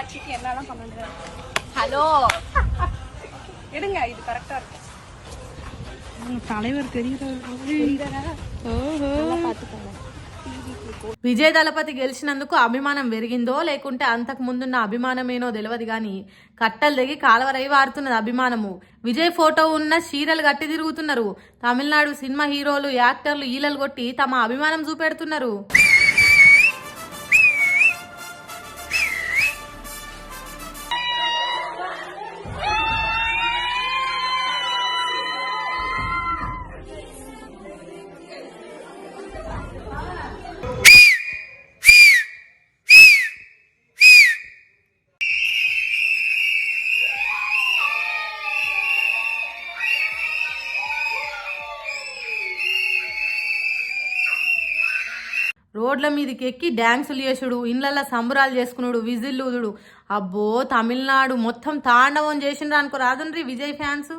காட்சிக்கு என்னெல்லாம் பண்ணுங்க. ஹலோ எடுங்க, இது கரெக்டா இருக்கு. தலைவர் தெரியுறாரா? பாத்துக்கோங்க. విజయ్ దళపతి గెలిచినందుకు అభిమానం పెరిగిందో లేకుంటే అంతకు ముందున్న అభిమానమేనో తెలియదు గాని కట్టలు దిగి కాలవరై వారుతున్నది అభిమానము. విజయ్ ఫోటో ఉన్న చీరలు గట్టి తిరుగుతున్నారు. తమిళనాడు సినిమా హీరోలు యాక్టర్లు ఈలలు కొట్టి తమ అభిమానం చూపెడుతున్నారు. రోడ్ల మీదకి ఎక్కి డ్యాన్సులు చేసుడు, ఇండ్లల్లో సంబరాలు చేసుకున్నాడు, విజిల్లుదుడు. అబ్బో తమిళనాడు మొత్తం తాండవం చేసిండ్రు అనుకో రాదుండ్రి విజయ్ ఫ్యాన్స్.